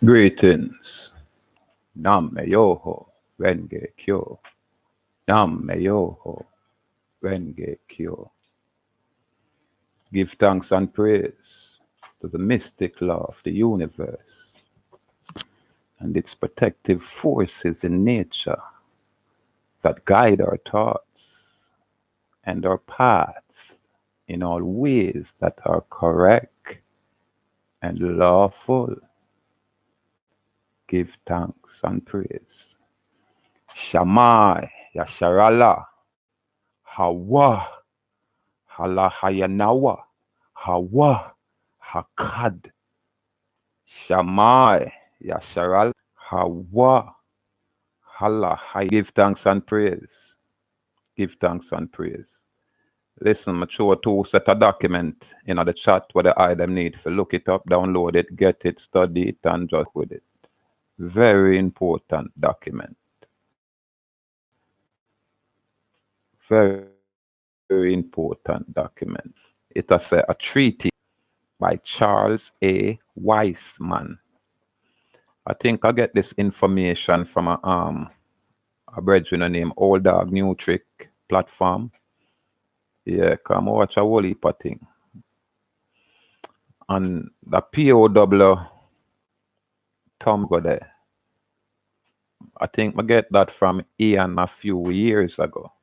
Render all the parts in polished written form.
Greetings. Nam Yoho Renge Kyo. Nam Yoho Renge Kyo. Give thanks and praise to the mystic law of the universe and its protective forces in nature that guide our thoughts and our paths in all ways that are correct and lawful. Give thanks and praise. Shamai Yasharala Hawa Hala Hayanawa Hawa Hakad Shamai Yasharal Hawa Hala Hay. Give thanks and praise. Give thanks and praise. Listen, I show two set a document in the chat where the item need for look it up, download it, get it, study it, and just with it. Very important document. Very important document. It is a treaty by Charles A. Weissman. I think I get this information from a brethren named Old Dog New Trick platform. Yeah, come watch a whole heap of thing. And the POW Tom go there. I think I get that from Ian a few years ago.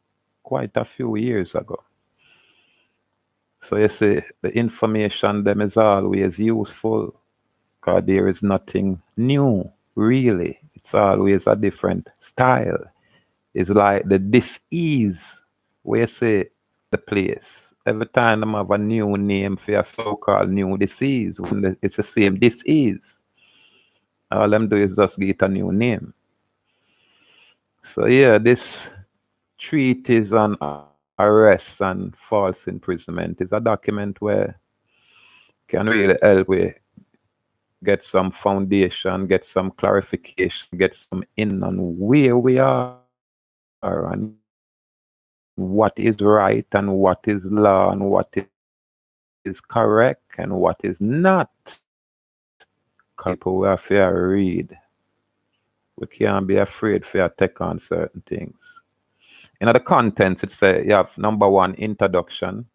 Quite a few years ago. So you see, the information them is always useful because there is nothing new, really. It's always a different style. It's like the dis-ease, where you say the place. Every time them have a new name for a so-called new disease, when it's the same dis-ease. All them do is just get a new name. So yeah, this treatise on arrest and false imprisonment is a document where can really help we get some foundation, get some clarification, get some in on where we are and what is right and what is law and what is correct and what is not. People we have to read. We can't be afraid to take on certain things. In the contents, it says you have number one, introduction.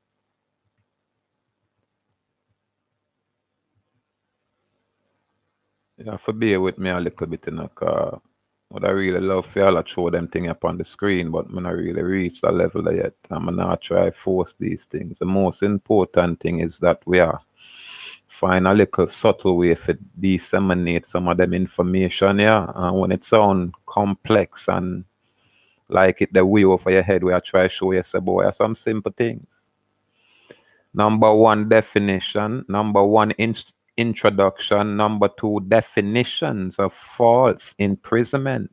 You have to bear with me a little bit, what I really love for y'all to show them things up on the screen, but I'm not really reach that level yet. I'm not try force these things. The most important thing is that we are find a little subtle way to disseminate some of them information, yeah. And when it sound complex and like it the way over your head, we are try to show you say, boy, some simple things. Number one, definition. Number one, introduction. Number two, definitions of false imprisonment.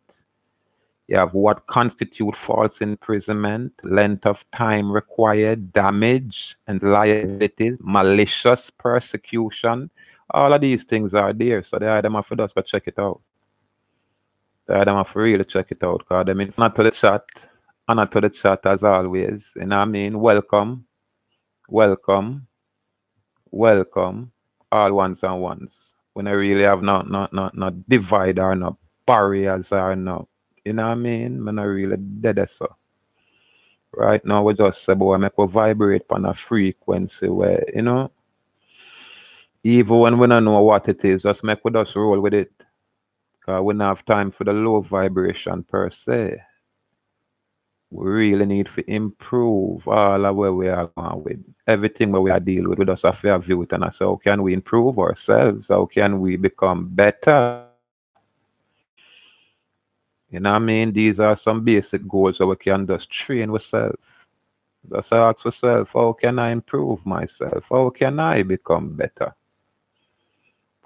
You have what constitute false imprisonment, length of time required, damage and liability, malicious persecution. All of these things are there. So the item have to just go check it out. The item have to really check it out. Because them in not to the chat, and not to the chat as always. You know what I mean? Welcome. Welcome. Welcome. All ones and ones. When I really have not divide or no barriers or no. You know what I mean? I'm not really dead so. Right now we just say, boy, make we vibrate on a frequency where, even when we don't know what it is, just make we just roll with it. Because we don't have time for the low vibration per se. We really need to improve all of where we are going with. Everything where we are dealing with, we just have to view it and I say, how can we improve ourselves? How can we become better? You know what I mean? These are some basic goals so we can just train ourselves. Just ask yourself, how can I improve myself? How can I become better?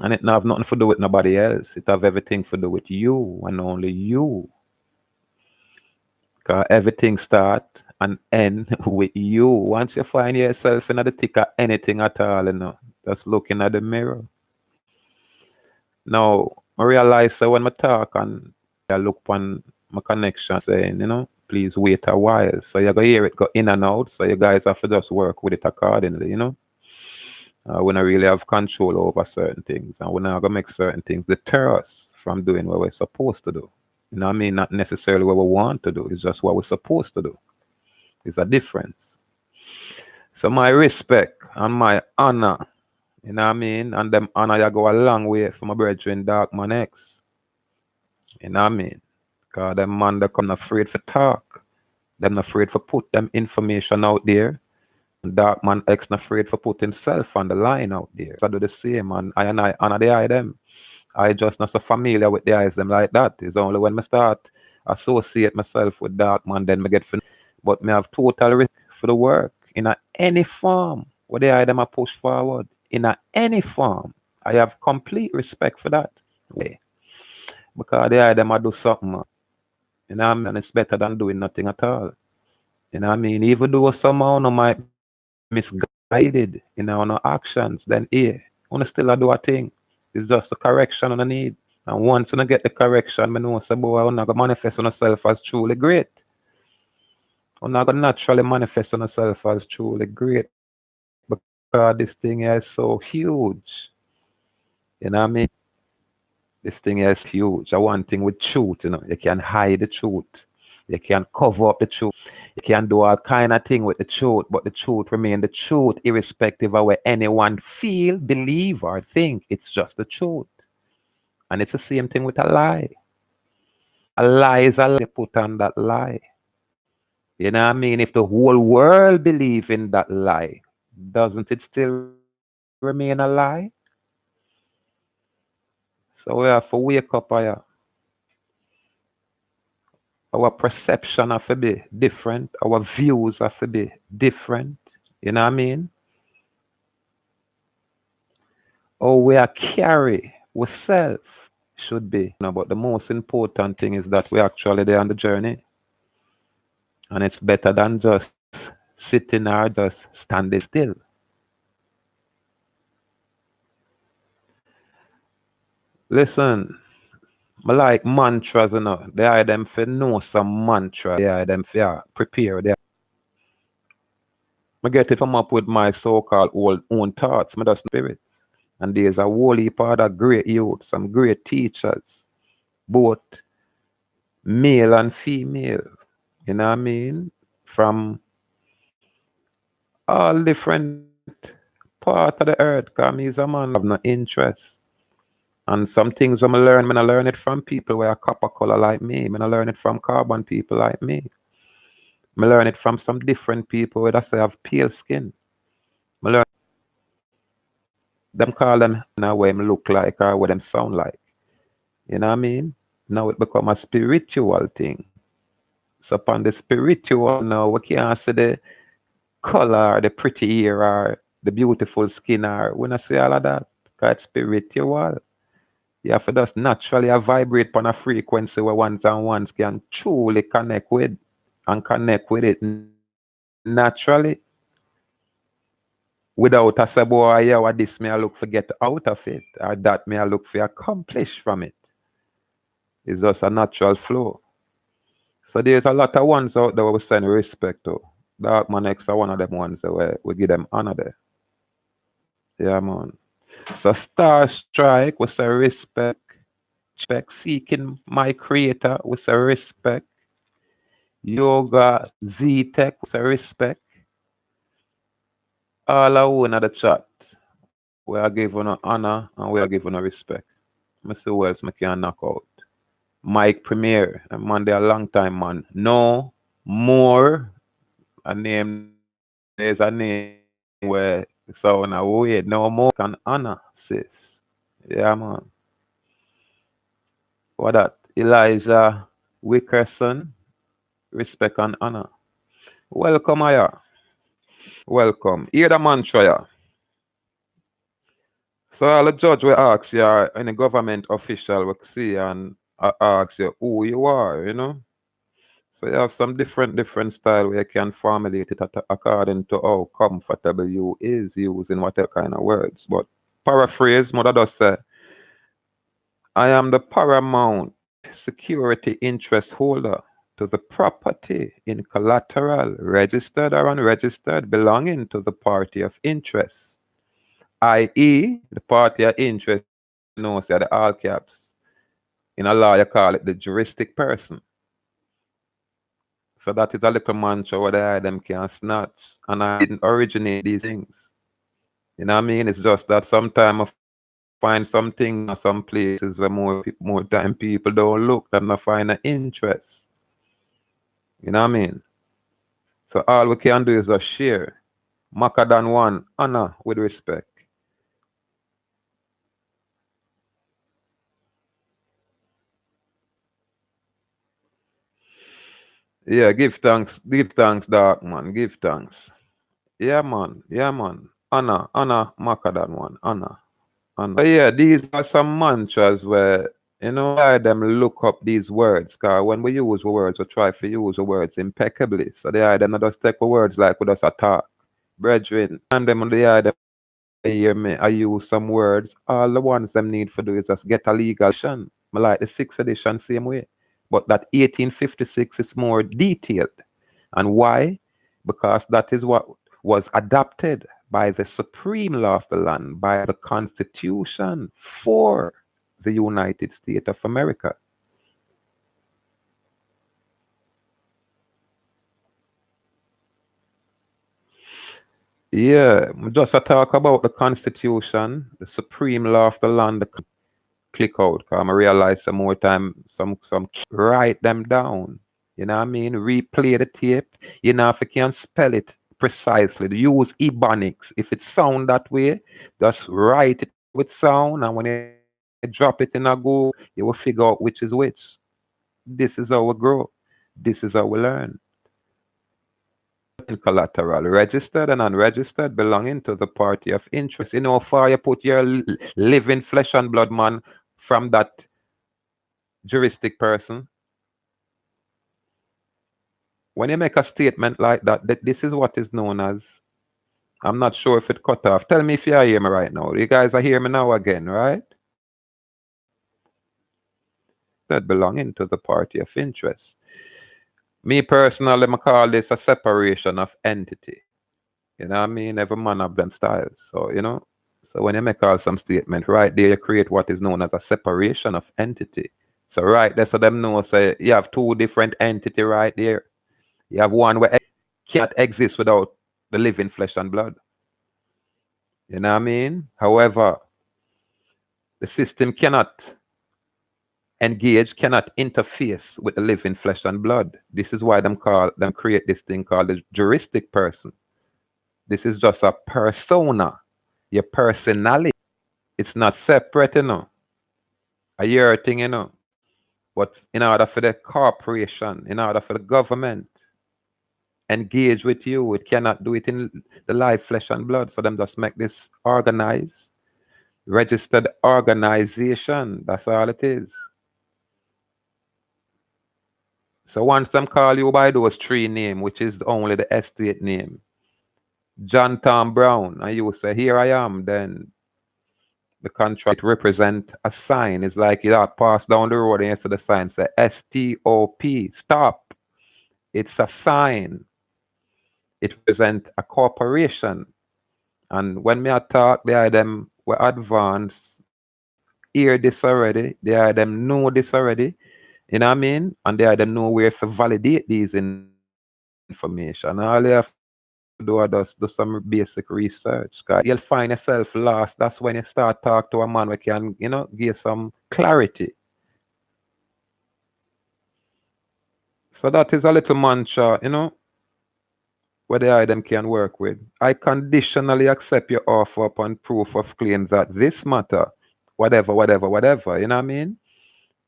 And it not have nothing to do with nobody else. It have everything to do with you and only you. Because everything start and end with you. Once you find yourself in the thick of anything at all, just looking at the mirror. Now, I realize that when I talk and I look on my connection saying, please wait a while. So you're going to hear it go in and out. So you guys have to just work with it accordingly, And We don't really have control over certain things, and we're not gonna make certain things deter us from doing what we're supposed to do. You know what I mean? Not necessarily what we want to do, it's just what we're supposed to do. There's a difference. So my respect and my honor, you know what I mean? And them honor you go a long way for my brethren Dark Man X. You know what I mean? Cause them man they come not afraid for talk. Them not afraid for put them information out there. Dark Man X not afraid for put himself on the line out there. So I do the same, and I honor the eye them. I just not so familiar with the eyes them like that. It's only when I start associate myself with Dark Man, then I get but me have total respect for the work in any form. What the eye them I push forward in any form. I have complete respect for that. Way. Because the eye them I do something, you know what I mean? And it's better than doing nothing at all. You know what I mean? Even though somehow no might misguided in our no actions, then here, wanna still do a thing. It's just a correction on the need. And once you get the correction, I know say boy, you're not gonna manifest on yourself as truly great. You're not gonna naturally manifest on yourself as truly great because this thing here is so huge. You know what I mean? This thing here is huge. I one thing with truth, you know, you can hide the truth. You can cover up the truth. You can do all kind of thing with the truth, but the truth remain the truth, irrespective of what anyone feel, believe, or think. It's just the truth. And it's the same thing with a lie. A lie is a lie. You put on that lie. You know what I mean? If the whole world believe in that lie, doesn't it still remain a lie? So we have to wake up here. Our perception have to be different. Our views have to be different. You know what I mean? Or we are carry ourselves should be. But the most important thing is that we're actually there on the journey. And it's better than just sitting or just standing still. Listen, I like mantras, you know. They are them for know some mantra. They are them for prepare. I get it come up with my so-called own thoughts, my just spirits. And there's a whole heap of other great youth, some great teachers, both male and female. You know what I mean? From all different part of the earth. Cause me is a man have no interest. And some things when I learn it from people who are copper color like me. I learn it from carbon people like me. I learn it from some different people who say have pale skin. I learn them call them in a way look like or what them sound like. You know what I mean? Now it become a spiritual thing. So upon the spiritual now we can't see the color, the pretty hair or the beautiful skin or we not see all of that. Because it's spiritual. You have to just naturally vibrate on a frequency where ones and ones can truly connect with and connect with it naturally. Without a say, boy, yeah, what this may I look for get out of it, or that may I look for accomplish from it. It's just a natural flow. So there's a lot of ones out there we send respect to. Dark Man X are one of them ones where we give them honor there. Yeah, man. So Star Strike, we say respect. Seeking my creator, we say respect. Yoga Z-Tech, we say respect. All our own at the chat. We are giving honor and we are giving respect. I see who else I can knock out. Mike Premier, a man there a long time, man. No more. A name there's a name where so now wait, no more can honor, sis. Yeah, man. What that? Elijah Wickerson, respect and honor. Welcome, Aya. Welcome. Hear the mantra, yeah. So all the judge will ask you, any government official will see and ask you who you are, you know. So you have some different style where you can formulate it according to how comfortable you is using whatever kind of words. But paraphrase, mother does say, I am the paramount security interest holder to the property in collateral registered or unregistered belonging to the party of interest. i.e., the party of interest, you know, say the all caps. In a law, you call it the juristic person. So that is a little mantra where the item can snatch. And I didn't originate these things. You know what I mean? It's just that sometimes I find some things in some places where more time people don't look than I find an interest. You know what I mean? So all we can do is just share. Maka than one, honor with respect. Yeah, give thanks, dark man, give thanks. Yeah, man, yeah, man. Honor, Maka than one, honor. So yeah, these are some mantras where, you know, I them look up these words, because when we use the words, we try to use the words impeccably. So they are them not just take the words like with us attack. Brethren, and them on the eye hear me, I use some words. All the ones them need for do is just get a legal edition. I like the 6th edition same way. But that 1856 is more detailed. And why? Because that is what was adopted by the supreme law of the land, by the Constitution for the United States of America. Yeah, just a talk about the Constitution, the supreme law of the land, the click out, because I realize some more time, some write them down. You know what I mean? Replay the tape. You know, if you can spell it precisely, use Ebonics. If it sound that way, just write it with sound, and when you drop it in a Go, you will figure out which is which. This is how we grow. This is how we learn. In collateral, registered and unregistered, belonging to the party of interest. You know how far you put your living flesh and blood man from that juristic person. When you make a statement like that, this is what is known as, I'm not sure if it cut off. Tell me if you hear me right now. You guys are hearing me now again, right? That belonging to the party of interest. Me personally, I call this a separation of entity. You know what I mean? Every man have them styles. So, you know, so when you make all some statement right there, you create what is known as a separation of entity. So right there, so them know, say, you have two different entity right there. You have one where can't exist without the living flesh and blood. You know what I mean? However, the system cannot engage, cannot interface with the living flesh and blood. This is why them create this thing called the juristic person. This is just a persona, your personality. It's not separate, you know. A your thing, you know. But in order for the corporation, in order for the government engage with you, it cannot do it in the live flesh and blood. So them just make this organized, registered organization. That's all it is. So once them call you by those three names, which is only the estate name, John Tom Brown, and you say, here I am, then the contract represent a sign. It's like you have passed down the road and you see the sign say STOP, stop. It's a sign. It represents a corporation. And when me talk, they are them were advanced, hear this already, they are them know this already, you know what I mean? And they are them know where to validate these information. All you have to do is do some basic research. Cause you'll find yourself lost. That's when you start talk to a man who can, you know, give some clarity. So that is a little mantra, you know, where the item can work with. I conditionally accept your offer upon proof of claim that this matter, whatever, you know what I mean?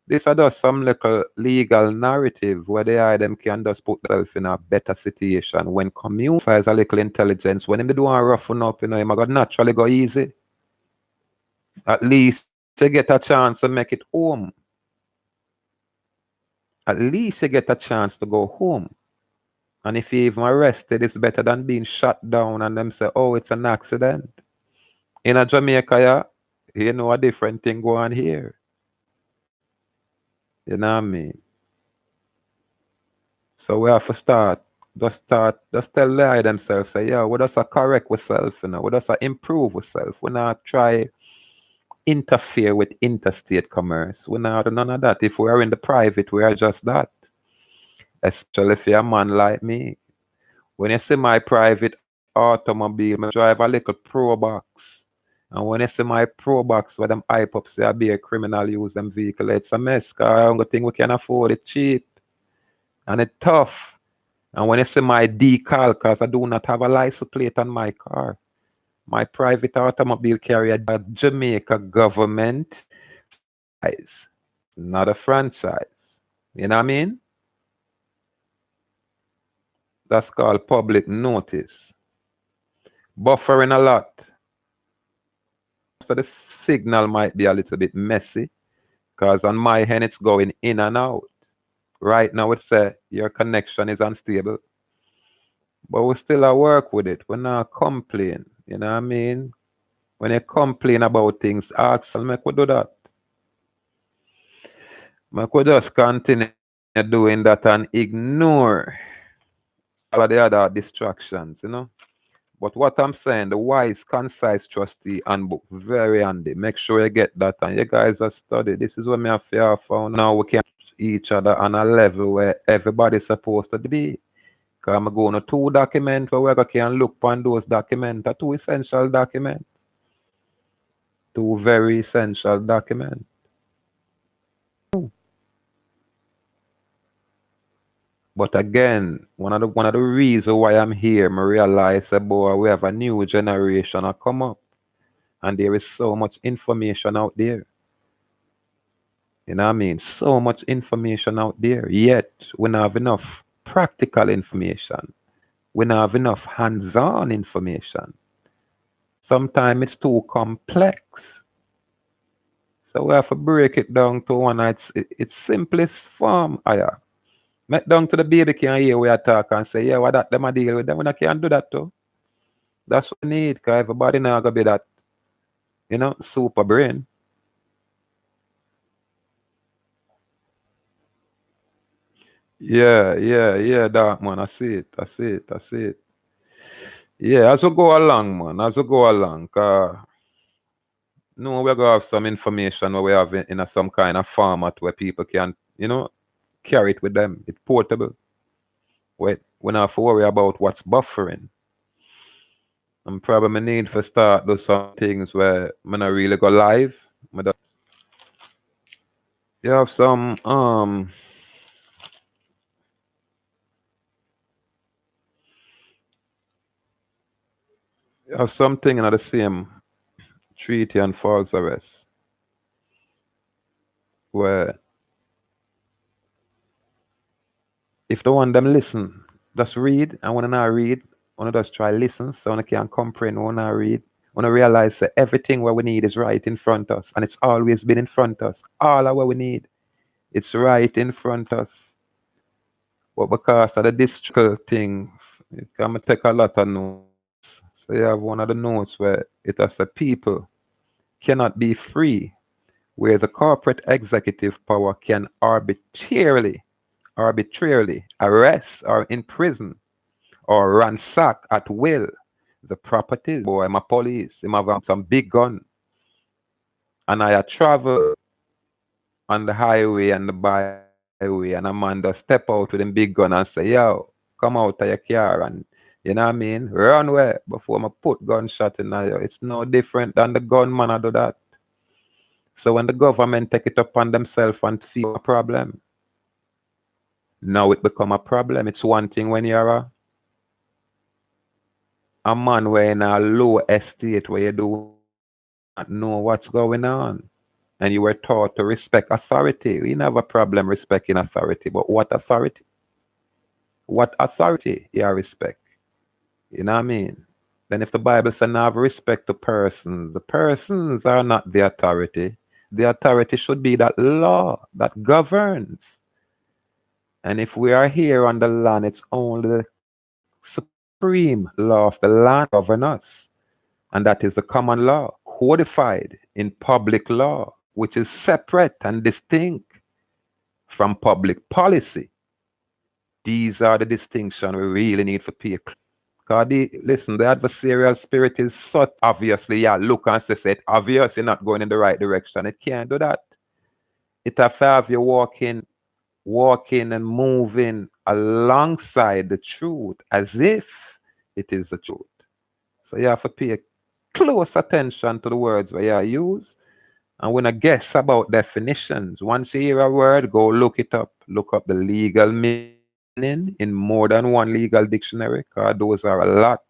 This are just some little legal narrative where the item can just put themselves in a better situation when communicates a little intelligence. When they do want roughing up, you know, him got naturally go easy. At least you get a chance to make it home. At least you get a chance to go home. And if you even arrested, it's better than being shot down and them say, oh, it's an accident. In a Jamaica, yeah, you know a different thing going on here. You know what I mean? So we have to start Just tell lie themselves, say, yeah, we just correct ourselves, we just improve ourselves. We not try interfere with interstate commerce. We not do none of that. If we are in the private, we are just that. Especially if you're a man like me. When you see my private automobile, I drive a little Pro Box. And when you see my Pro Box where them hype up say I be a criminal use them vehicle, it's a mess, because I don't think we can afford it cheap. And it's tough. And when you see my decal, because I do not have a license plate on my car, my private automobile carrier, a Jamaica government franchise, not a franchise. You know what I mean? That's called public notice. Buffering a lot. So the signal might be a little bit messy, because on my end it's going in and out. Right now it says your connection is unstable. But we still a work with it. We're not complain. You know what I mean? When you complain about things, ask and make we do that. Make we just continue doing that and ignore all of the other distractions, But what I'm saying, the wise, concise trustee handbook, very handy. Make sure you get that and you guys are study. This is what me have fear found. Now we can each other on a level where everybody's supposed to be. Because I'm going to 2 documents where we can look on those documents. 2 essential documents. 2 very essential documents. But again, one of the reasons why I'm here, I realize that boy, we have a new generation that come up. And there is so much information out there. You know what I mean? So much information out there. Yet we don't have enough practical information. We don't have enough hands-on information. Sometimes it's too complex. So we have to break it down to one its simplest form. Make down to the baby can hear we are talk and say, yeah, what that them a deal with them. We can't do that too. That's what we need, because everybody now gonna be that, super brain. Yeah, dark man. I see it. Yeah, as we go along, man, no, we're gonna have some information where we have in some kind of format where people can, carry it with them. It's portable. We don't have to worry about what's buffering. I'm probably need to start do some things where I not really go live. You have some you have something in the same treaty and false arrest where if the one them listen, just read, and when I read, when I just try listen, so when I can comprehend when I read, when I realize that everything what we need is right in front of us, and it's always been in front of us. All of what we need, it's right in front of us. But because of the district thing, it can take a lot of notes. So you have one of the notes where it has a people cannot be free, where the corporate executive power can arbitrarily arrest or imprison or ransack at will the properties. Boy, I'm a police, I'm have some big gun. And I travel on the highway and the byway, and a man just step out with a big gun and say, yo, come out of your car and you know what I mean? Run away before I put gunshot in you. It's no different than the gunman I do that. So when the government take it upon themselves and feel a problem, now it become a problem. It's one thing when you're a man where in a low estate where you do not know what's going on. And you were taught to respect authority. You never have a problem respecting authority, but what authority? What authority you respect? You know what I mean? Then if the Bible says now have respect to persons, the persons are not the authority. The authority should be that law that governs. And if we are here on the land, it's only the supreme law of the land govern us. And that is the common law, codified in public law, which is separate and distinct from public policy. These are the distinctions we really need for pay. Because listen, the adversarial spirit is such obviously, yeah, look and say it obvious you're not going in the right direction. It can't do that. It have to have you walking and moving alongside the truth as if it is the truth. So you have to pay close attention to the words where you use. And when I guess about definitions, once you hear a word, go look it up. Look up the legal meaning in more than one legal dictionary, because those are a lot.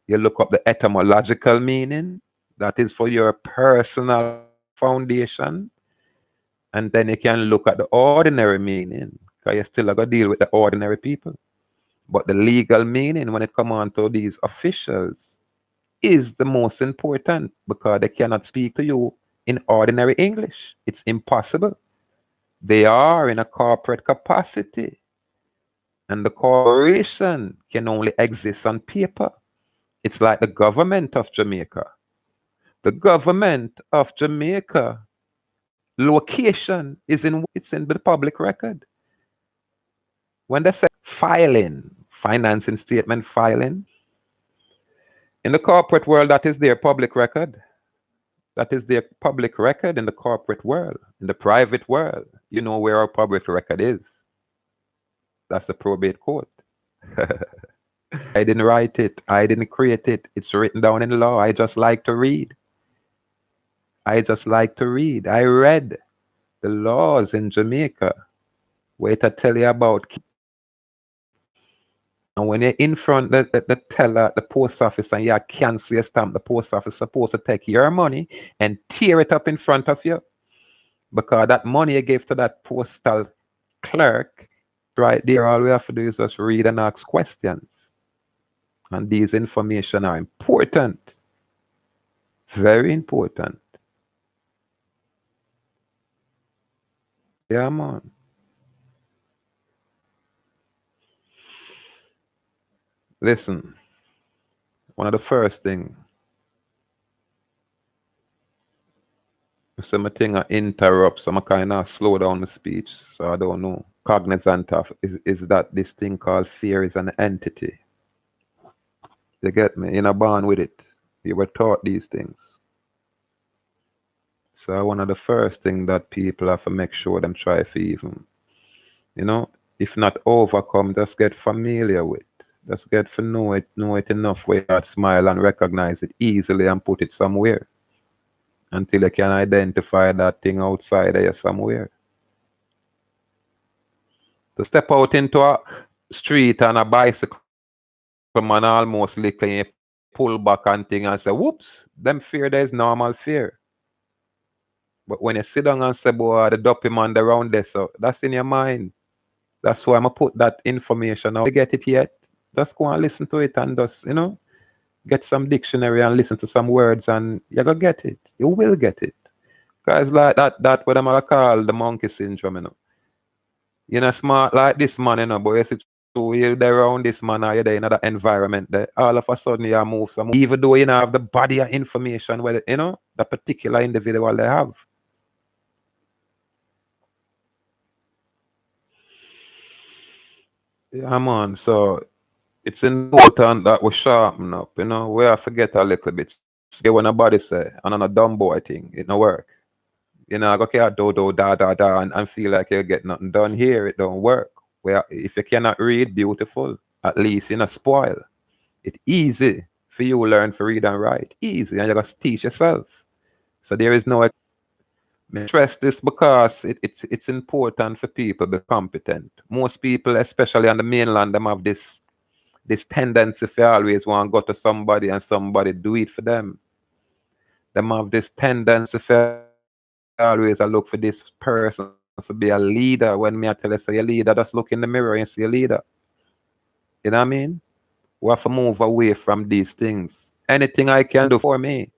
You look up the etymological meaning, that is for your personal foundation. And then you can look at the ordinary meaning, because you still got to deal with the ordinary people. But the legal meaning, when it comes on to these officials, is the most important, because they cannot speak to you in ordinary English. It's impossible. They are in a corporate capacity, and the corporation can only exist on paper. It's like the government of Jamaica. The government of Jamaica location is it's in the public record. When they say filing, financing statement filing, in the corporate world, that is their public record. That is their public record in the corporate world. In the private world, you know where our public record is. That's the probate court. I didn't write it. I didn't create it. It's written down in law. I just like to read. I just like to read. I read the laws in Jamaica. Wait to tell you about. And when you're in front the teller, the post office, and you cancel your stamp, the post office is supposed to take your money and tear it up in front of you. Because that money you gave to that postal clerk, right there, all we have to do is just read and ask questions. And these information are important. Very important. Yeah, man. Listen, one of the first things, some thing I interrupt, some kind of slow down the speech, so I don't know. Cognizant of is that this thing called fear is an entity. You get me? You're not born with it. You were taught these things. So one of the first things that people have to make sure them try to even, if not overcome, just get familiar with. Just get to know it enough where you smile and recognize it easily and put it somewhere. Until you can identify that thing outside of you somewhere. To step out into a street and a bicycle man almost lick and you pull back and thing and say, whoops, them fear there is normal fear. But when you sit down and say, boy, the dopey man around there, so that's in your mind. That's why I'm going to put that information out. You get it yet? Just go and listen to it and just, get some dictionary and listen to some words and you're going to get it. You will get it. Because like that what I'm going to call the monkey syndrome, You're not smart like this man, but you see, you're there around this man or you're there in that environment there. All of a sudden you move some, even though you don't have the body of information where, the particular individual they have. Yeah, man. So it's important that we sharpen up, we have to get a little bit. So when a body say, and on a dumb boy thing, it no work. I go care da and feel like you get nothing done here, it don't work. Where if you cannot read, beautiful. At least you spoil. It's easy for you to learn to read and write. Easy, and you gotta teach yourself. So there is no I stress this because it's important for people to be competent. Most people, especially on the mainland, them have this tendency to always want to go to somebody and somebody do it for them. Them have this tendency to always look for this person to be a leader. When me I tell you say a leader, just look in the mirror and see a leader. You know what I mean? We have to move away from these things. Anything I can do for me.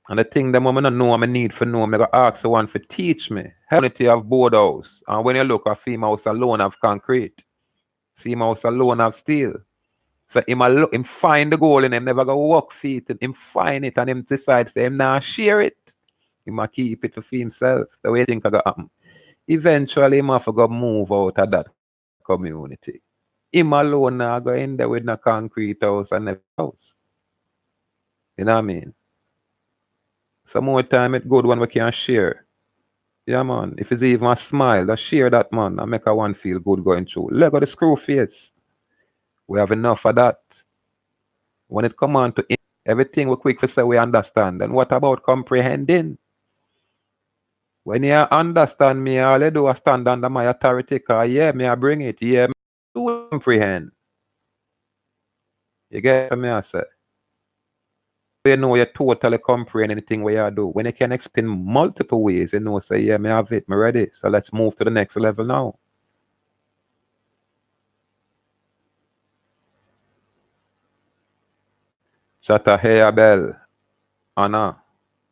And the thing that I know I need for know, I gotta ask someone to teach me. Unity of board house. And when you look at female house alone of concrete, female house alone of steel. So him find the goal in him, never go walk feet, and him find it and him decide say him now share it. He might keep it for himself. The way I think I got happen. Eventually, he might go move out of that. community. Him alone now go in there with no concrete house and a house. You know what I mean? Some more time it good when we can share. Yeah, man. If it's even a smile, just share that, man, and make a one feel good going through. Let go the screw face. We have enough of that. When it come on to everything, we quick to say we understand. And what about comprehending? When you understand me, all you do is stand under my authority, because yeah, me I bring it. Yeah, me do comprehend. You get me, I say? You know you totally comprehend anything where you do. When you can explain multiple ways, you know, say, yeah, me have it, me ready. So let's move to the next level now. Shatta, hey, Abel. Anna,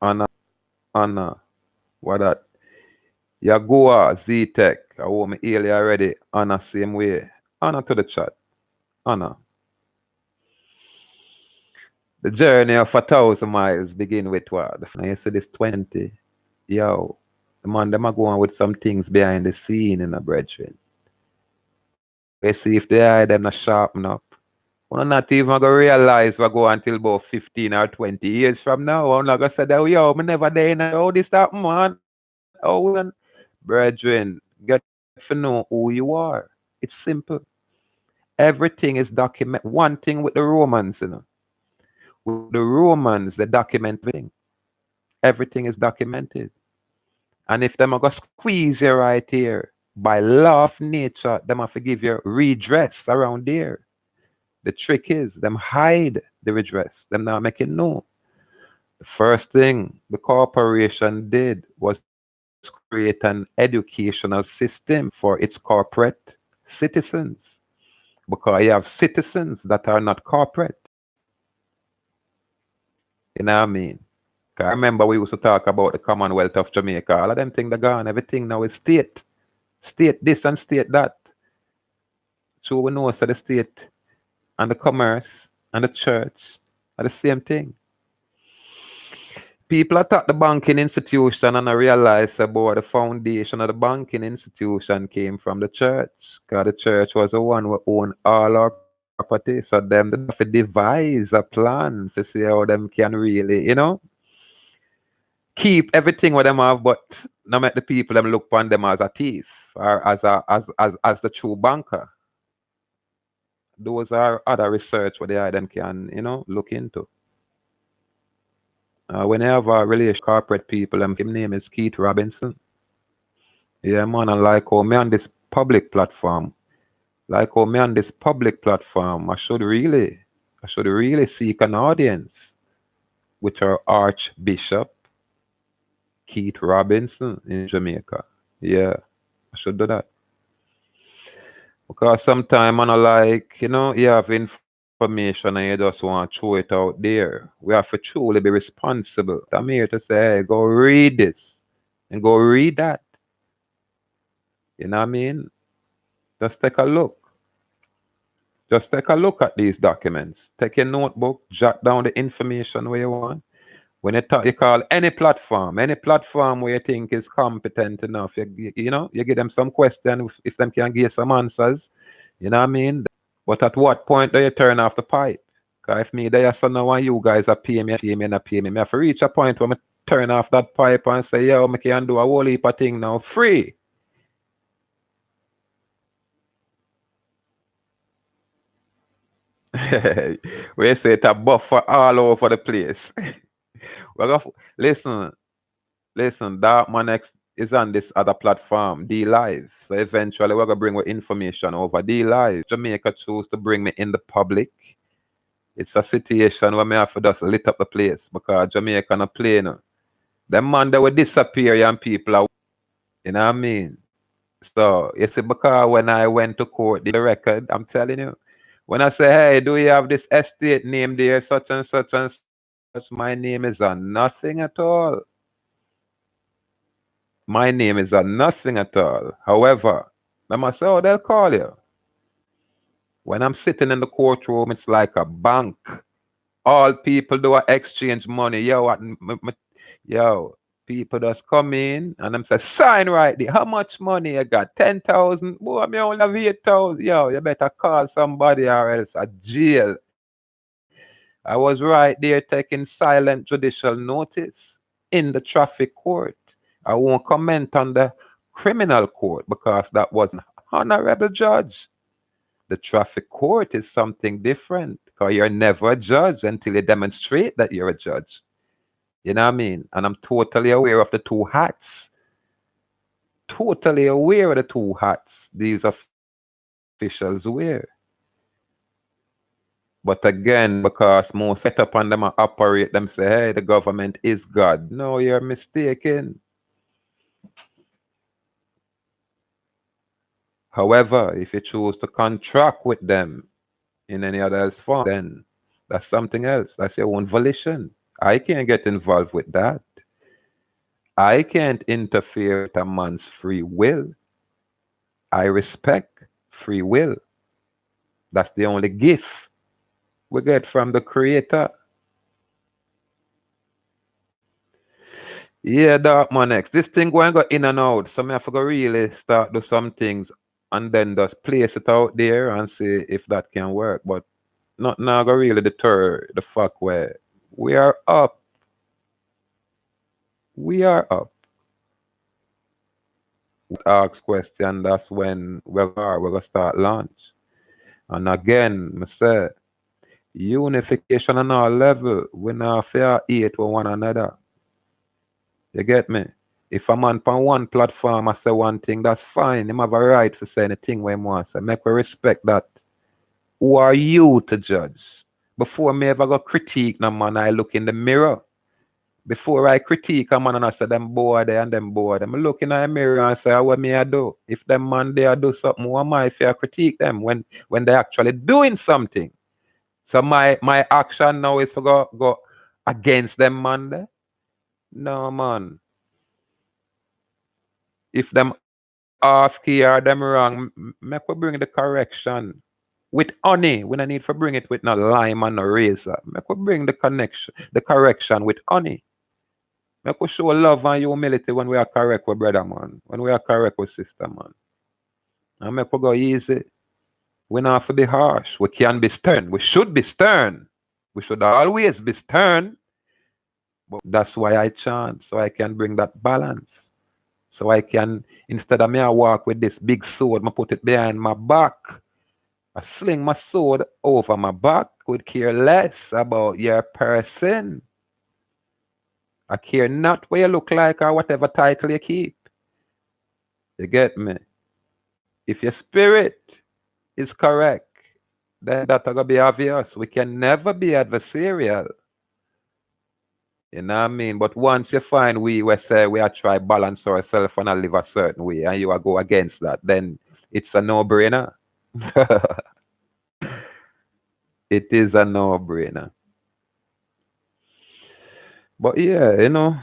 Anna. What that? Yagoa, Z-Tech. I want me early already. Anna, same way. Anna to the chat. Anna. The journey of 1,000 miles begin with what? You see this 20. Yo, the man, them are going with some things behind the scene in the brethren. We see if the eye them not sharpen up. We're not even going to realize we go until about 15 or 20 years from now. I'm not going to say that, yo, me never there. How this happen, man? Oh, man. Brethren, get to know who you are. It's simple. Everything is documented. One thing with the Romans, you know. With the Romans, they document everything. Everything is documented. And if them are going to squeeze you right here, by law of nature, them have to give you redress around there. The trick is, them hide the redress. Them not make it known. The first thing the corporation did was create an educational system for its corporate citizens. Because you have citizens that are not corporate. You know what I mean? I remember we used to talk about the Commonwealth of Jamaica. All of them things are gone. Everything now is state. State this and state that. So we know so the state and the commerce and the church are the same thing. People attack the banking institution and I realize about the foundation of the banking institution came from the church. Because the church was the one who owned all our property. So them they have to devise a plan to see how them can really, you know, keep everything what them have, but not make the people them look upon them as a thief or as the true banker. Those are other research what they them can, you know, look into. When you have a relation corporate people, his name is Keith Robinson. Yeah, man, and like how me on this public platform, I should really seek an audience with our Archbishop Keith Robinson in Jamaica. Yeah, I should do that. Because sometimes I like, you know, you have information and you just want to throw it out there. We have to truly be responsible. I'm here to say, hey, go read this and go read that. You know what I mean? Just take a look. Just take a look at these documents. Take your notebook, jot down the information where you want. When you talk, you call any platform where you think is competent enough, you know, you give them some question if them can give some answers. You know what I mean? But at what point do you turn off the pipe? Because if me there so now and you guys are paying me, me have to reach a point where I turn off that pipe and say, yo, I can do a whole heap of thing now free. We say it's a buffer all over the place. Listen, that my next is on this other platform, D Live. So eventually we're gonna bring our information over D Live. Jamaica choose to bring me in the public. It's a situation where me have to just lit up the place because Jamaica not play no. Them man that will disappear and people are, you know what I mean? So you see, because when I went to court, the record, I'm telling you, when I say, hey, do you have this estate name there, such and such and such, my name is on nothing at all. My name is on nothing at all. However, I must say, oh, they'll call you. When I'm sitting in the courtroom, it's like a bank. All people do are exchange money. Yo, yo, People just come in and them say, sign right there. How much money you got? 10,000? Boy, me only have 8,000. Yo, you better call somebody or else a jail. I was right there taking silent judicial notice in the traffic court. I won't comment on the criminal court because that was an honorable judge. The traffic court is something different because you're never a judge until you demonstrate that you're a judge. You know what I mean? And I'm totally aware of the two hats. Totally aware of the two hats these officials wear. But again, because most set up on them and operate them say, hey, the government is God. No, you're mistaken. However, if you choose to contract with them in any other form, then that's something else. That's your own volition. I can't get involved with that. I can't interfere with a man's free will. I respect free will. That's the only gift we get from the Creator. Yeah, Dark Man X. This thing going to go in and out. So I have to go really start do some things and then just place it out there and see if that can work. But not now go really deter the fact where we are up. We are up. Ask question, that's when we're going to start launch. And again, I say, unification on all level. We not fair eat with one another. You get me? If a man on one platform I say one thing, that's fine. Him have a right for say anything when he wants. So make we respect that. Who are you to judge? Before me ever go critique no man, I look in the mirror. Before I critique a man and I say them bored and them bored, I'm looking in the mirror and say what me I do. If them man there do something, what am I if I critique them when they're actually doing something? So my action now is to go against them man there. No man. If them off key or them wrong, make we bring the correction with honey. We don't need to bring it with no lime and no razor. Make we bring the correction with honey. Make we show love and humility when we are correct with brother man. When we are correct with sister man. And make we go easy. We not have to be harsh. We can be stern. We should be stern. We should always be stern. But that's why I chant, so I can bring that balance. So I can, instead of me I walk with this big sword, I put it behind my back. I sling my sword over my back, would care less about your person. I care not what you look like or whatever title you keep. You get me? If your spirit is correct, then that's going to be obvious. We can never be adversarial. You know what I mean? But once you find we say we are try balance ourselves and I live a certain way and you are go against that, then it's a no-brainer. It is a no-brainer. But yeah, you know,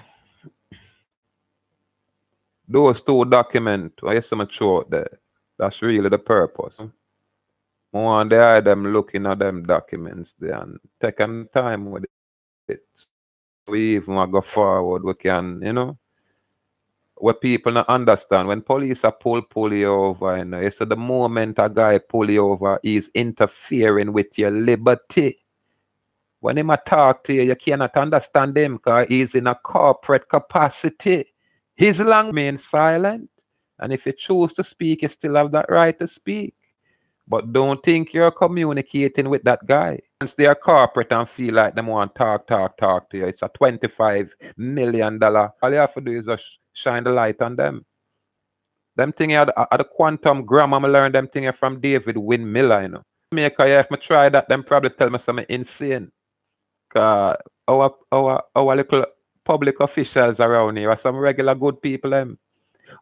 those two documents, I used to show out there. That's really the purpose. One day them looking at them documents there and taking time with it. We even go forward, we can, you know. What people not understand, when police are pull you over, you know, so the moment a guy pull you over, he's interfering with your liberty. When him a talk to you, you cannot understand him because he's in a corporate capacity. His language remains silent. And if you choose to speak, you still have that right to speak. But don't think you're communicating with that guy. Once they are corporate and feel like them want talk to you, it's a $25 million. All you have to do is just shine the light on them. Them thing at the quantum grammar, I learned them thing from David Wynn Miller, you know. If I try that, them probably tell me something insane. Cause our little public officials around here are some regular good people. Them.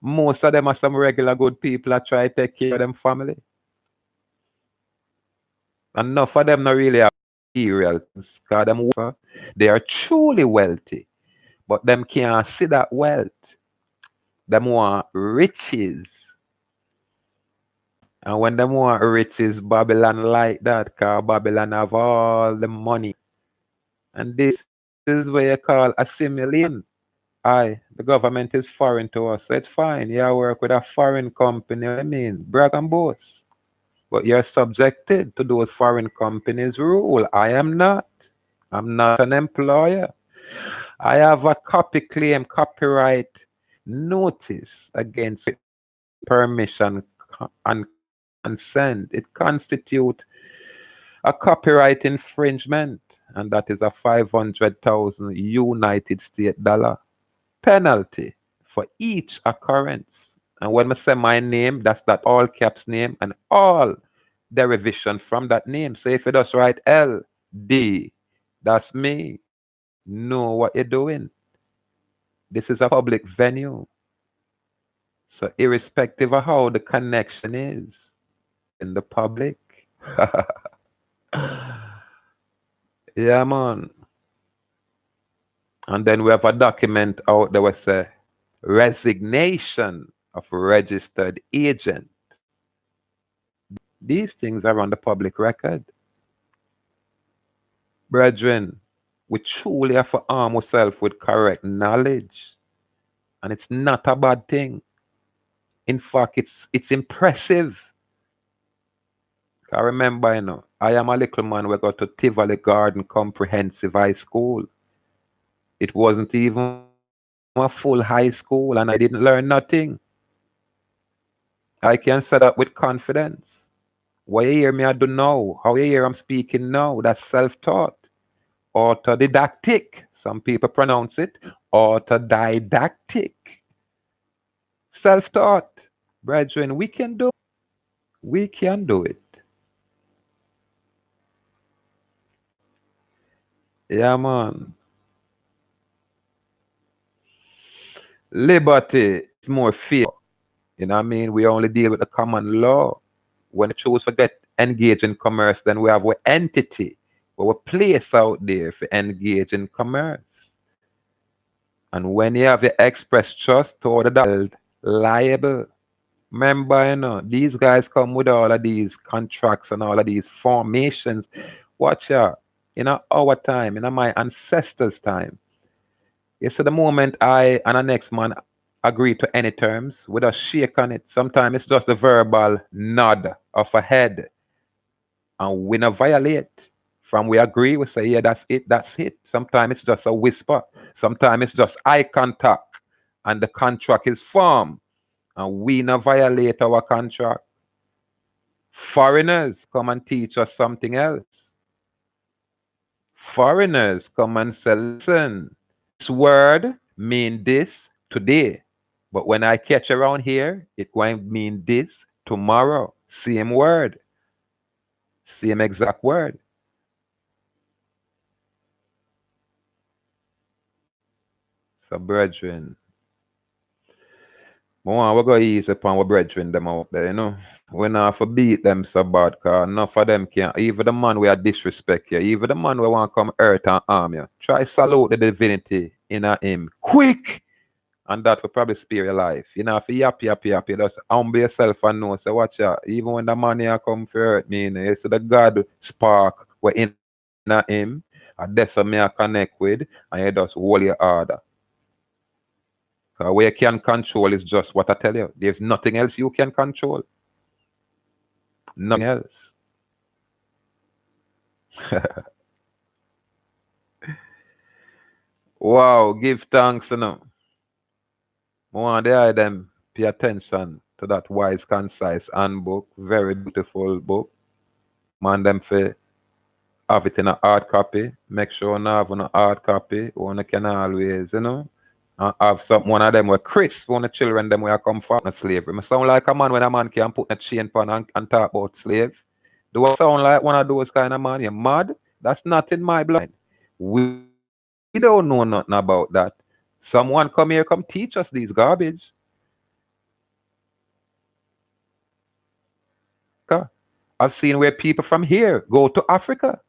Most of them are some regular good people that try to take care of them family. Enough of them not really have material things. Cause them they are truly wealthy, but them can't see that wealth. Them want riches. And when them want riches, Babylon like that, cause Babylon have all the money. And this is what you call assimilation. The government is foreign to us. So it's fine. You work with a foreign company. I mean, brag and boast. But you're subjected to those foreign companies' rule. I am not. I'm not an employer. I have a copy claim, copyright notice against permission and consent. It constitutes a copyright infringement, and that is a 500,000 United States dollar penalty for each occurrence. And when I say my name, that's that all caps name and all derivation from that name. So if you just write LD, that's me. Know what you're doing. This is a public venue. So irrespective of how the connection is in the public. Yeah, man. And then we have a document out there that say resignation of registered agent. These things are on the public record. Brethren, we truly have to arm ourselves with correct knowledge. And it's not a bad thing. In fact, it's impressive. I remember, I am a little man. We got to Tivoli Garden Comprehensive High School. It wasn't even a full high school, and I didn't learn nothing. I can say that with confidence. What you hear me I do now, how you hear I'm speaking now, that's self-taught. Autodidactic. Some people pronounce it autodidactic. Self-taught. Brethren, we can do it. We can do it. Yeah, man. Liberty is more fair. You know what I mean? We only deal with the common law. When we choose to get engaged in commerce, then we have an entity, or a place out there for engage in commerce. And when you have your express trust toward the liable, remember, these guys come with all of these contracts and all of these formations. Watch out. In our time, in my ancestors' time, you see the moment I and the next man agree to any terms, we just shake on it. Sometimes it's just a verbal nod of a head. And we not violate. From we agree, we say, yeah, that's it, that's it. Sometimes it's just a whisper. Sometimes it's just eye contact. And the contract is formed. And we not violate our contract. Foreigners come and teach us something else. Foreigners come and say, listen, this word mean this today. But when I catch around here, it going to mean this tomorrow. Same word. Same exact word. So, brethren, we're going to ease upon our brethren them out there, We not for beat them so bad, because enough of them can't. Even the man we are disrespect you, even the man we want to come hurt and harm you. Try salute the divinity in him. Quick! And that will probably spare your life. If you happy, just humble yourself and know. So watch out. Even when the man here come for hurt me, you see the God spark we're in him. And that's what me I connect with. And you just hold your order. What you can control is just what I tell you. There's nothing else you can control. Nothing else. Wow, give thanks, I want them pay attention to that wise, concise handbook. Very beautiful book. Man them for have it in a hard copy. Make sure you have a hard copy. One can always, have one of them where Chris, one of the children them where come from slavery. I sound like a man when a man can put a chain on and talk about slave. Do I sound like one of those kind of man? You're mad? That's not in my blood. We don't know nothing about that. Someone come here, come teach us these garbage. I've seen where people from here go to Africa.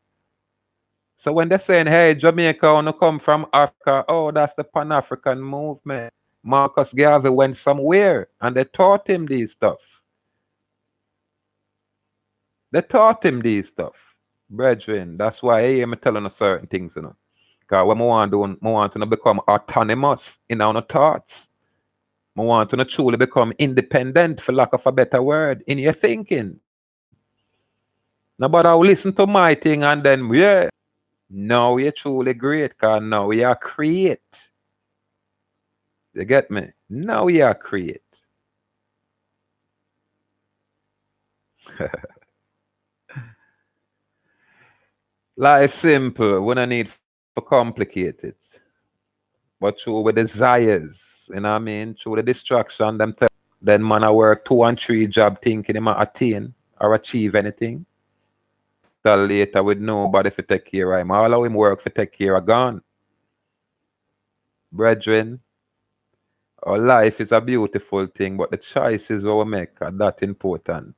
So when they're saying, hey, Jamaica wanna come from Africa, oh, that's the Pan-African movement. Marcus Garvey went somewhere and they taught him these stuff. They taught him these stuff. Brethren, that's why I am telling us certain things, Because what I want to do, I want to become autonomous in our thoughts. I want to truly become independent, for lack of a better word, in your thinking. Nobody will listen to my thing and then, yeah, now you're truly great, because now we are create. You get me? Now we are create. Life simple. We don't need for complicated. But through the desires, you know what I mean? Through the distraction, then man I work 2 and 3 job thinking he might attain or achieve anything. Till later with nobody for take care of him. All of him work for take care of gone. Brethren, our life is a beautiful thing, but the choices we make are that important.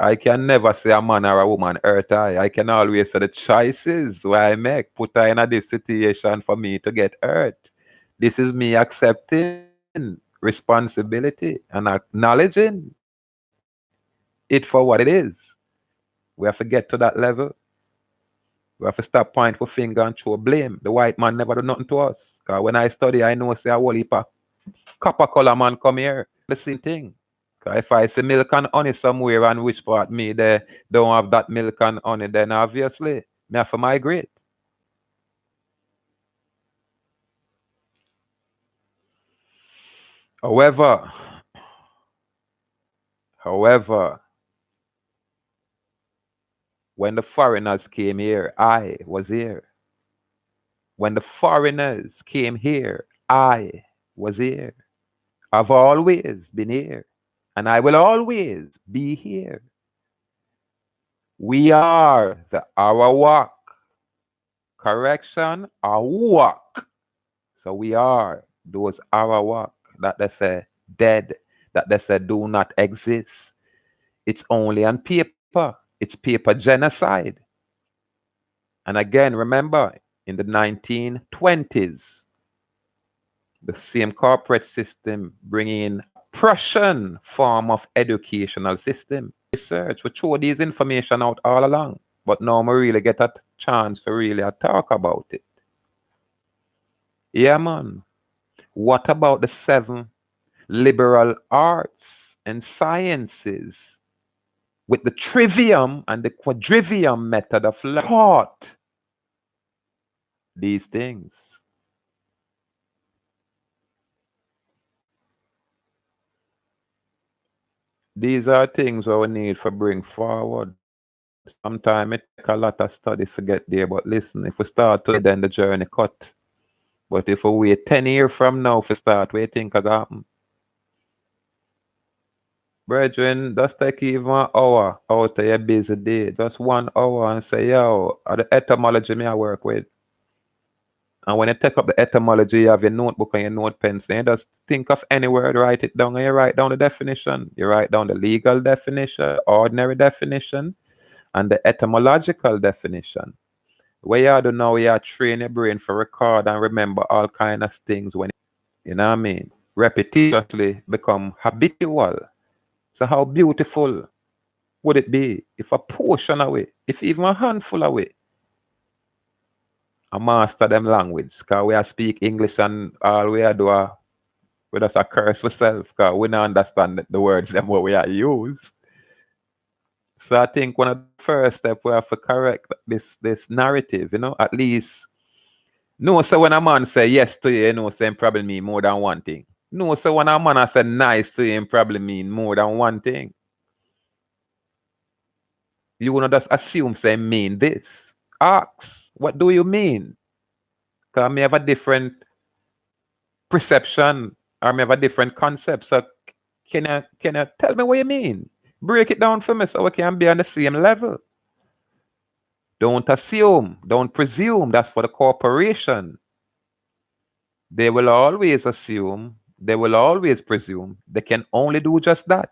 I can never say a man or a woman hurt I can always say the choices where I make put her in this situation for me to get hurt. This is me accepting responsibility and acknowledging it for what it is. We have to get to that level. We have to stop pointing with finger and throw blame. The white man never do nothing to us. Because when I study, I know say a whole heap of copper color man come here. The same thing. Because if I see milk and honey somewhere and which part me they don't have that milk and honey, then obviously me have to migrate. However, when the foreigners came here, I was here. When the foreigners came here, I was here. I've always been here. And I will always be here. We are the Arawak. Correction, Arawak. So we are those Arawak that they say dead, that they say do not exist. It's only on paper. It's paper genocide. And again, remember, in the 1920s, the same corporate system bringing in Prussian form of educational system. Research, we throw these information out all along, but now we really get a chance to really talk about it. Yeah, man. What about the 7 liberal arts and sciences with the trivium and the quadrivium method of taught these things? These are things that we need to bring forward. Sometimes it take a lot of study to get there, but listen, if we start today, then the journey cut. But if we wait 10 years from now to start, what you think will happen? Brethren, just take even an hour out of your busy day, just 1 hour, and say, yo, the etymology me I work with. And when you take up the etymology, you have your notebook and your note pen, so you just think of any word, write it down, and you write down the definition. You write down the legal definition, ordinary definition, and the etymological definition. What you do now, you train your brain for record and remember all kind of things when, you know what I mean? Repetitiously become habitual. So how beautiful would it be if a portion of it, if even a handful of it, I master them language? Because we speak English and all we do, we just curse ourselves because we don't understand the words them what we are use. So I think one of the first steps we have to correct this narrative, at least. No, so when a man say yes to you, say probably mean more than one thing. No, so when a man say nice to you, probably mean more than one thing. You wanna just assume say mean this. Ask, what do you mean? Because I may have a different perception or may have a different concept. So can you tell me what you mean? Break it down for me so we can be on the same level. Don't assume, don't presume. That's for the corporation. They will always assume, they will always presume. They can only do just that.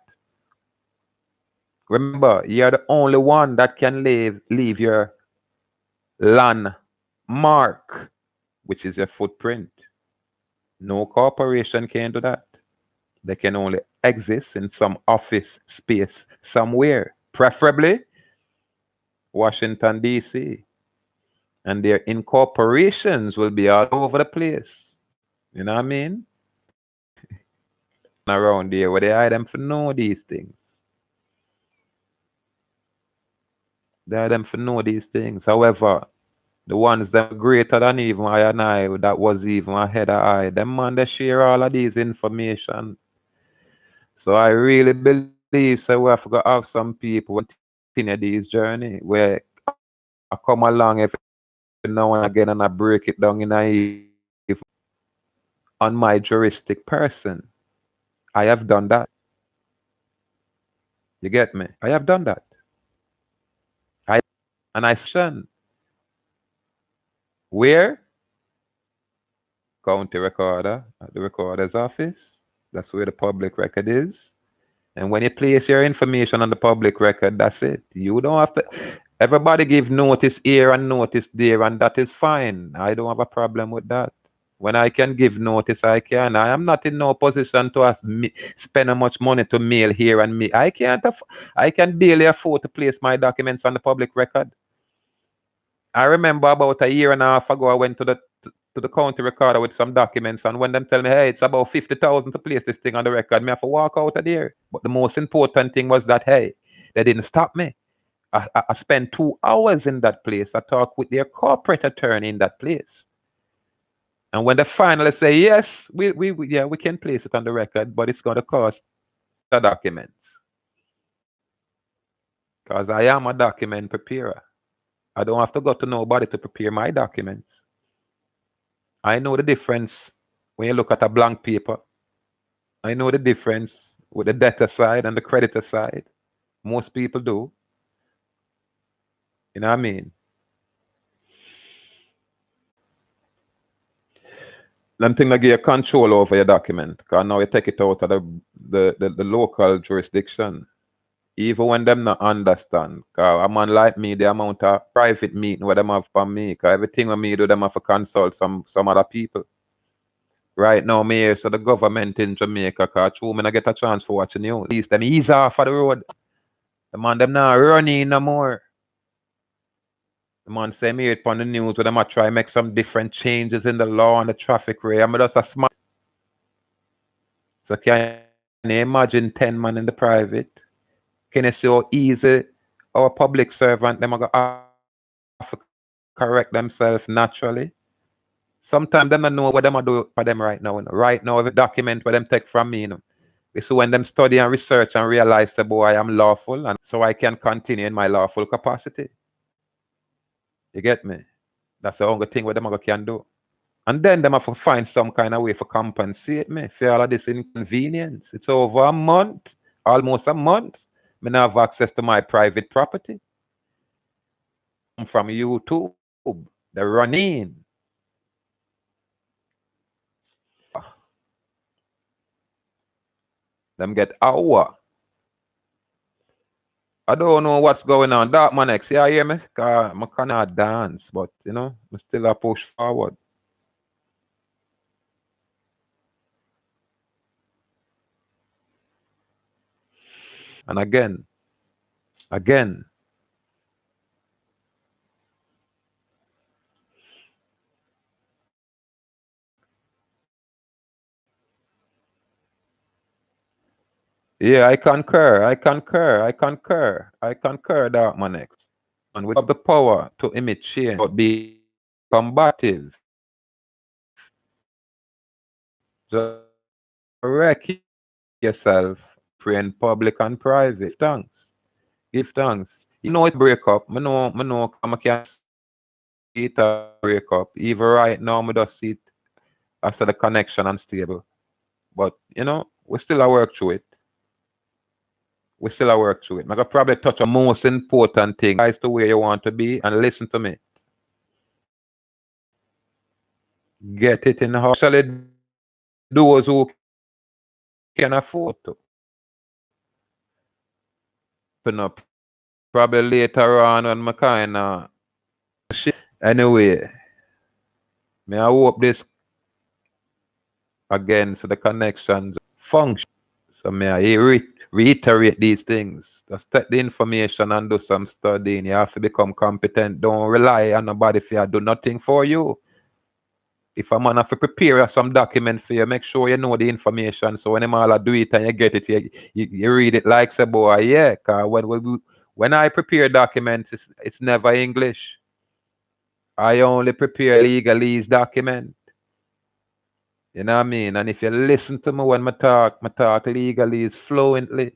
Remember, you're the only one that can leave your landmark, which is your footprint. No corporation can do that. They can only exist in some office space somewhere, preferably Washington, D.C. and their incorporations will be all over the place. You know what I mean? Around there where they hide them for know these things. They hide them for know these things. However, the ones that are greater than even I and I, that was even ahead of I, them man, they share all of these information. So I really believe so we have to have some people continue this journey where I come along every now and again and I break it down in a on my juristic person. I have done that. You get me? I have done that. And I send where? County recorder at the recorder's office. That's where the public record is. And when you place your information on the public record, that's it. You don't have to. Everybody give notice here and notice there, and that is fine. I don't have a problem with that. When I can give notice, I can. I am not in no position to ask me, spend how much money to mail here and me. I can't. I can barely afford to place my documents on the public record. I remember about a year and a half ago, I went to the county recorder with some documents, and when them tell me, hey, it's about 50,000 to place this thing on the record, me have to walk out of there. But the most important thing was that, hey, they didn't stop me. I spent 2 hours in that place. I talked with their corporate attorney in that place. And when they finally say, yes, we can place it on the record, but it's going to cost the documents. Because I am a document preparer. I don't have to go to nobody to prepare my documents. I know the difference when you look at a blank paper. I know the difference with the debtor side and the creditor side. Most people do. You know what I mean? Them thing that give you control over your document. Because now you take it out of the local jurisdiction. Even when them not understand. Because a man like me, the amount of private meeting where them have for me. Because everything with me do, them have to consult some other people. Right now, me here, so the government in Jamaica, because true, me not get a chance for watching you. At least them ease off of the road. The man, them not running no more. The man say me it on the news where them a try make some different changes in the law and the traffic rate. I'm just a smart. So can you imagine 10 man in the private? Can you see how easy our public servant them are going to correct themselves naturally? Sometimes them don't know what them are do for them right now. You know? Right now, the document where them take from me, you know. So when them study and research and realize that boy, I am lawful, and so I can continue in my lawful capacity. You get me? That's the only thing where them can do. And then them have to find some kind of way for compensate me for all of this inconvenience. It's over a month, almost a month. Me not have access to my private property. From YouTube, they're running. Them get hour. I don't know what's going on. Dark man X, you hear me? Cause I cannot dance, but you know, I still a push forward. And again, yeah, I concur, Dark man X. And we have the power to emit change, but be combative. Just correct yourself, pray in public and private. Thanks. Give thanks. You know it break up. I know I can't see it break up. Even right now, I just see it after the connection unstable. But you know, we still a work through it. I could probably touch on most important thing. Guys to where you want to be and listen to me. Get it in the house. Especially those who can afford to. Open up. Probably later on when my kind of shit. Anyway, may I hope this again so the connections function. So may I reiterate these things. Just take the information and do some studying. You have to become competent. Don't rely on nobody if you do nothing for you. If a man have to prepare some document for you, make sure you know the information. So when them all do it and you get it, you read it like say, boy, yeah. Cause when I prepare documents, it's never English. I only prepare legalese document. You know what I mean? And if you listen to me when I talk legalese fluently,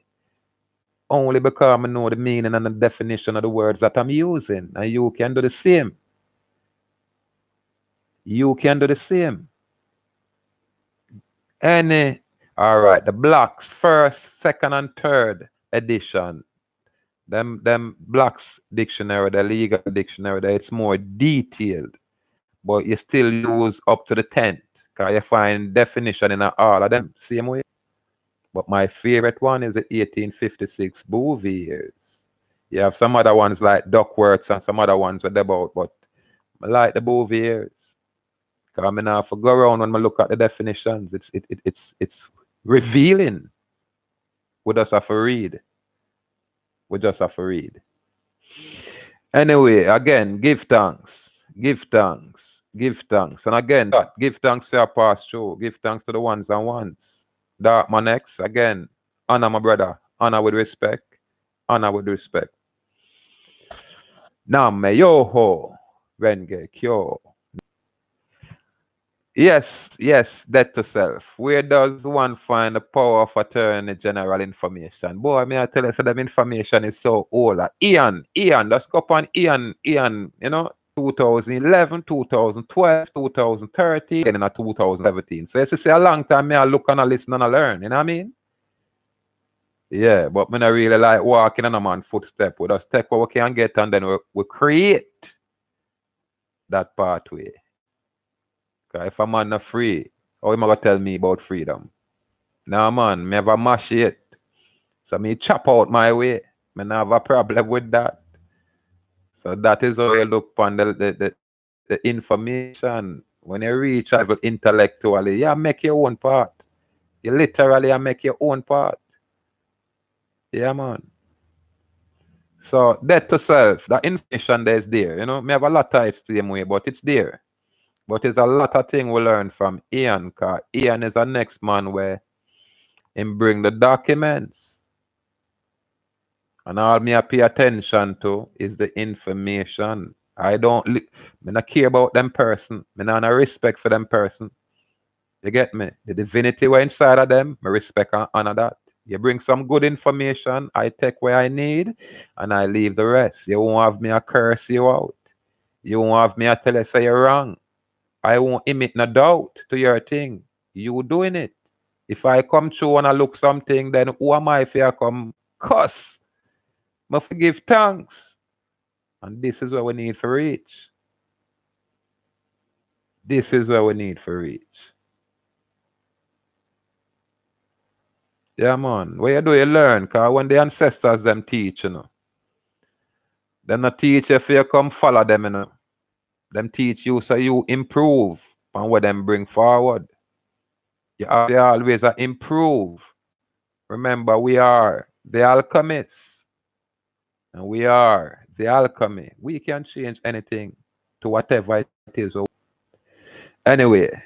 only because I know the meaning and the definition of the words that I'm using. And you can do the same. You can do the same. All right, the Blacks first, second, and third edition. Them Blacks dictionary, the legal dictionary, it's more detailed. But you still use up to the 10th. Because you find definition in all of them, same way. But my favorite one is the 1856 Bouviers. You have some other ones like Duckworths and some other ones with about, but I like the Bouviers. Because I mean, I have to go around when I look at the definitions. It's revealing. We just have to read. We just have to read. Anyway, again, give thanks. Give thanks. Give thanks. And again, give thanks for your past show. Give thanks to the ones and ones. Dark next. Again, honor my brother. Honor with respect. Honor with respect. Now, me yo ho. Renge kyo. Yes, death to self. Where does one find the power of attorney general information? Boy, may I tell you, so that information is so old. Ian, let's go up on Ian, you know, 2011, 2012, 2013, and in 2017. So as you say, a long time, me I look and I listen and I learn, you know what I mean? Yeah, but me not really like walking on a man's footstep. We just take what we can get and then we create that pathway. If a man not free, how am I gonna tell me about freedom? Nah, man, me have a mash it. So me chop out my way. Me not have a problem with that. So that is how you look upon the information. When you reach level intellectually, you make your own part. You literally make your own part. Yeah, man. So death to self, the information there is there. You know, me have a lot of it same way, but it's there. But there's a lot of things we learn from Ian, because Ian is the next man where him bring the documents. And all me I pay attention to is the information. I not care about them person. Me not have respect for them person. You get me? The divinity were inside of them, me respect and honor that. You bring some good information, I take where I need, and I leave the rest. You won't have me a curse you out. You won't have me a tell you say you're wrong. I won't emit no doubt to your thing. You doing it. If I come through and I look something, then who am I if I come cuss? I forgive thanks. And this is what we need for reach. This is what we need for reach. Yeah, man. What you do, you learn. Because when the ancestors them teach, you know, them not teach you if you come follow them, you know. Them teach you so you improve on what them bring forward. You have to always improve. Remember, we are the alchemists. And we are the alchemy. We can change anything to whatever it is. Anyway,